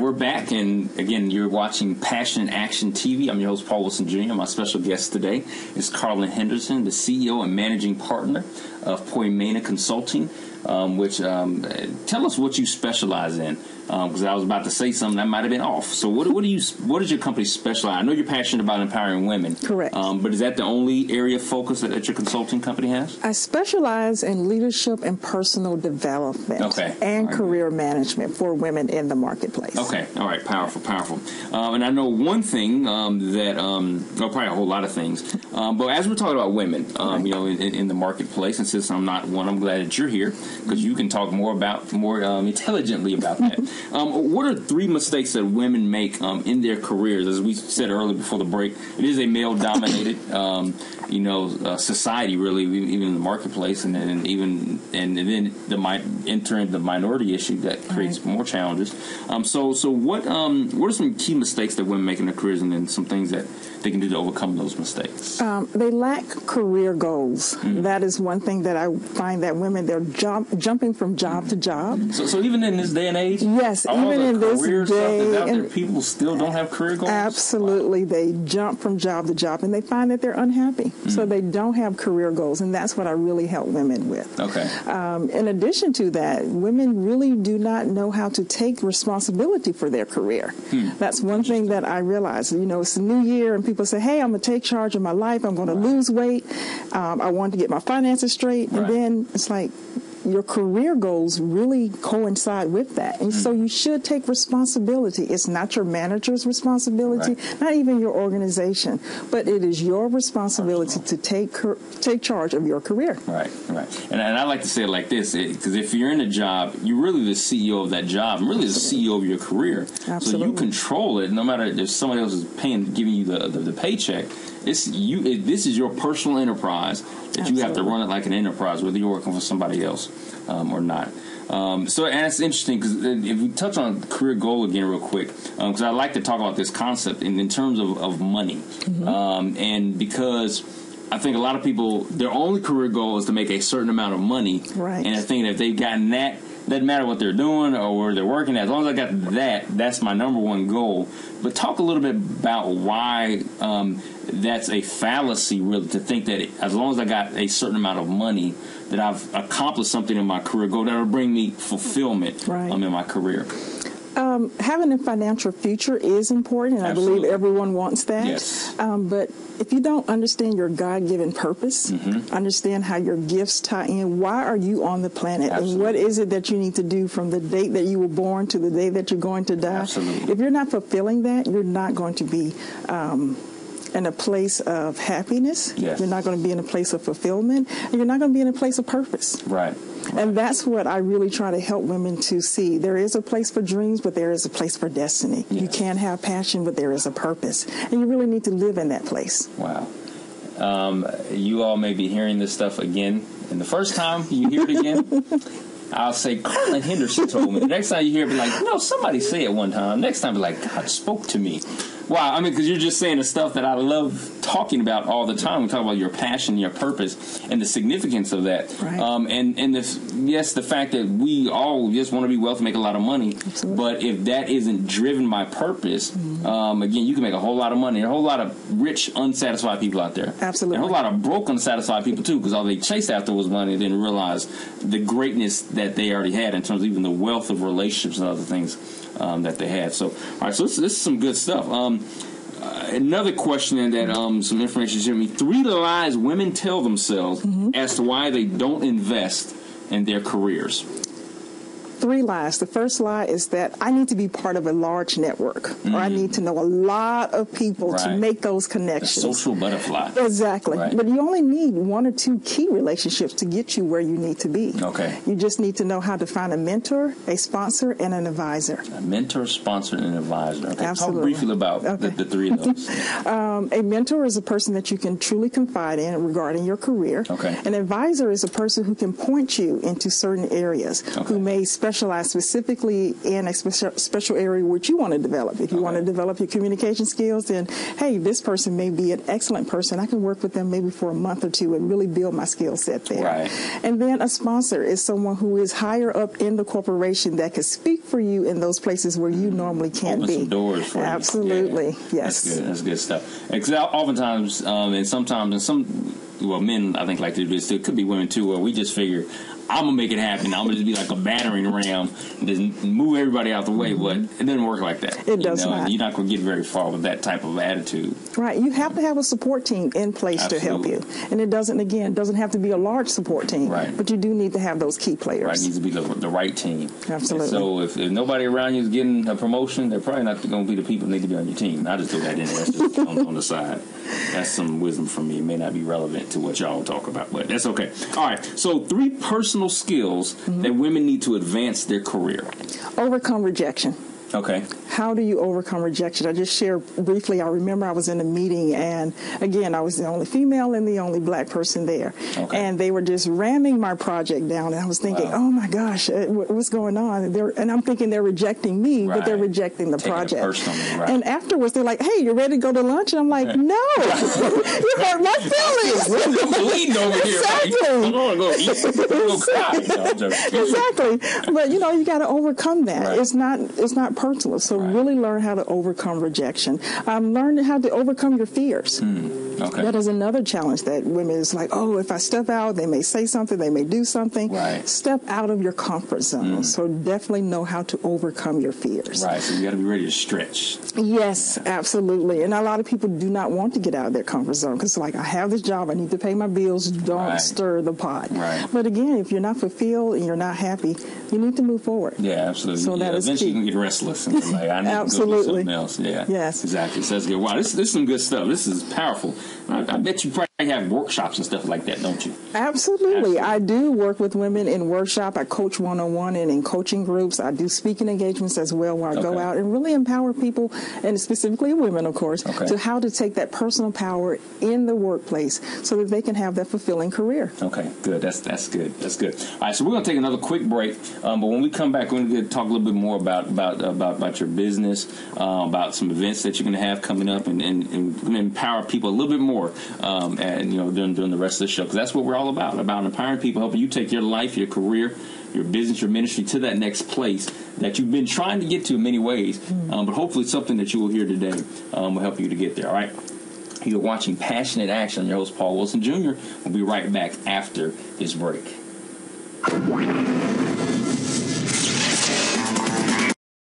we're back, and again, you're watching Passion in Action TV. I'm your host, Paul Wilson Jr. My special guest today is Karlyn Henderson, the CEO and managing partner of Poimena Consulting. Tell us what you specialize in, because I was about to say something that might have been off. So what does your company specialize? I know you're passionate about empowering women. Correct. But is that the only area of focus that your consulting company has? I specialize in leadership and personal development and career management for women in the marketplace. Okay. All right. Powerful. And I know one thing probably a whole lot of things. But as we're talking about women, in the marketplace, and since I'm not one, I'm glad that you're here, because you can talk more intelligently about that. What are 3 mistakes that women make in their careers? As we said earlier before the break, it is a male-dominated, society, really, even in the marketplace, and then entering the minority issue that creates more challenges. So what are some key mistakes that women make in their careers, and then some things that they can do to overcome those mistakes? They lack career goals. Mm-hmm. That is one thing that I find that women, they're jumping from job to job. So even in this day and age, yes, even in this day, people still don't have career goals? Absolutely. Wow. They jump from job to job, and they find that they're unhappy. Mm-hmm. So they don't have career goals, and that's what I really help women with. Okay. In addition to that, women really do not know how to take responsibility for their career. That's one thing that I realize. It's a new year, and people say, hey, I'm going to take charge of my life. I'm going to lose weight. I want to get my finances straight. And then it's like, your career goals really coincide with that. And so you should take responsibility. It's not your manager's responsibility, not even your organization, but it is your responsibility to take charge of your career. Right. And I like to say it like this, because if you're in a job, you're really the CEO of that job, and really the CEO of your career. Absolutely. So you control it, no matter if somebody else is giving you the paycheck. This is your personal enterprise that you have to run it like an enterprise, whether you're working for somebody else or not. And it's interesting, because if we touch on career goal again real quick, because I like to talk about this concept in terms of money. Mm-hmm. And because I think a lot of people, their only career goal is to make a certain amount of money. Right. And I think that if they've gotten that, doesn't matter what they're doing or where they're working at. As long as I got that's my number one goal. But talk a little bit about why that's a fallacy, really, to think that as long as I got a certain amount of money, that I've accomplished something in my career goal that will bring me fulfillment in my career. Having a financial future is important, and Absolutely. I believe everyone wants that. Yes. But if you don't understand your God-given purpose, understand how your gifts tie in, why are you on the planet, and what is it that you need to do from the date that you were born to the day that you're going to die? Absolutely. If you're not fulfilling that, you're not going to be in a place of happiness. Yes. You're not going to be in a place of fulfillment, and you're not going to be in a place of purpose. Right. And that's what I really try to help women to see. There is a place for dreams, but there is a place for destiny. Yes. You can have passion, but there is a purpose. And you really need to live in that place. Wow. You all may be hearing this stuff again. And the first time you hear it again, I'll say, Karlyn Henderson told me. The next time you hear it, be like, somebody say it one time. Next time, be like, God spoke to me. Wow, because you're just saying the stuff that I love talking about all the time. We talk about your passion, your purpose, and the significance of that. Right. The fact that we all just want to be wealthy, make a lot of money. Absolutely. But if that isn't driven by purpose, again, you can make a whole lot of money. There are a whole lot of rich, unsatisfied people out there. Absolutely. And a whole lot of broke, unsatisfied people, too, because all they chased after was money and didn't realize the greatness that they already had in terms of even the wealth of relationships and other things that they had. So, all right, so this is some good stuff. Another question that some information shared me: 3 lies women tell themselves as to why they don't invest in their careers. 3 lies. The first lie is that I need to be part of a large network, or I need to know a lot of people to make those connections. The social butterfly. Exactly. Right. But you only need 1 or 2 key relationships to get you where you need to be. Okay. You just need to know how to find a mentor, a sponsor, and an advisor. A mentor, sponsor, and an advisor. Okay. Absolutely. Talk briefly about the 3 of those. A mentor is a person that you can truly confide in regarding your career. Okay. An advisor is a person who can point you into certain areas, who may specialize specialize specifically in a special area which you want to develop. If you want to develop your communication skills, then, hey, this person may be an excellent person. I can work with them maybe for a month or two and really build my skill set there. Right. And then a sponsor is someone who is higher up in the corporation that can speak for you in those places where you normally can't Open be. some doors for you. Absolutely. Yeah. Yes. That's good stuff. Because oftentimes, and sometimes, and some, well, men I think like to do this. It could be women too, where we just figure, I'm gonna make it happen. I'm gonna just be like a battering ram, just move everybody out the way. But it doesn't work like that. It does not. You're not gonna get very far with that type of attitude. Right. You have to have a support team in place to help you, and it doesn't have to be a large support team. Right. But you do need to have those key players. Right. It needs to be the right team. Absolutely. And so if nobody around you is getting a promotion, they're probably not going to be the people that need to be on your team. I just throw that in there. That's just on the side. That's some wisdom from me. It may not be relevant to what y'all talk about, but that's okay. All right. So 3 personal skills that women need to advance their career. Overcome rejection. Okay. How do you overcome rejection? I just shared briefly. I remember I was in a meeting, and again, I was the only female and the only black person there. Okay. And they were just ramming my project down. And I was thinking, oh my gosh, what's going on? And I'm thinking they're rejecting me, but they're rejecting the project. Right. And afterwards, they're like, hey, you ready to go to lunch? And I'm like, no, you hurt my feelings. I'm bleeding over here. Exactly. I'm going to go eat. Exactly. But, you got to overcome that. Right. It's not personal. So really learn how to overcome rejection. Learn how to overcome your fears. Okay. That is another challenge that women is like, oh, if I step out, they may say something, they may do something. Right. Step out of your comfort zone. So definitely know how to overcome your fears. Right. So you got to be ready to stretch. Yes, absolutely. And a lot of people do not want to get out of their comfort zone because, like, I have this job, I need to pay my bills. Don't stir the pot. Right. But again, if you're not fulfilled and you're not happy, you need to move forward. Yeah, absolutely. So that is eventually key. you can get restless and like, I need Absolutely. to go do something else. Yeah. Yes. Exactly. So that's good. Wow, this is some good stuff. This is powerful. I bet you probably have workshops and stuff like that, don't you? Absolutely. I do work with women in workshop. I coach one-on-one and in coaching groups. I do speaking engagements as well where I go out and really empower people, and specifically women, of course, to how to take that personal power in the workplace so that they can have that fulfilling career. Okay, good. That's good. That's good. All right, so we're going to take another quick break, but when we come back, we're going to talk a little bit more about your business, about some events that you're going to have coming up, and empower people a little bit more, and during the rest of the show, because that's what we're all about empowering people, helping you take your life, your career, your business, your ministry to that next place that you've been trying to get to in many ways, but hopefully something that you will hear today will help you to get there. All right. You're watching Passionate Action. I'm your host, Paul Wilson Jr. We'll be right back after this break.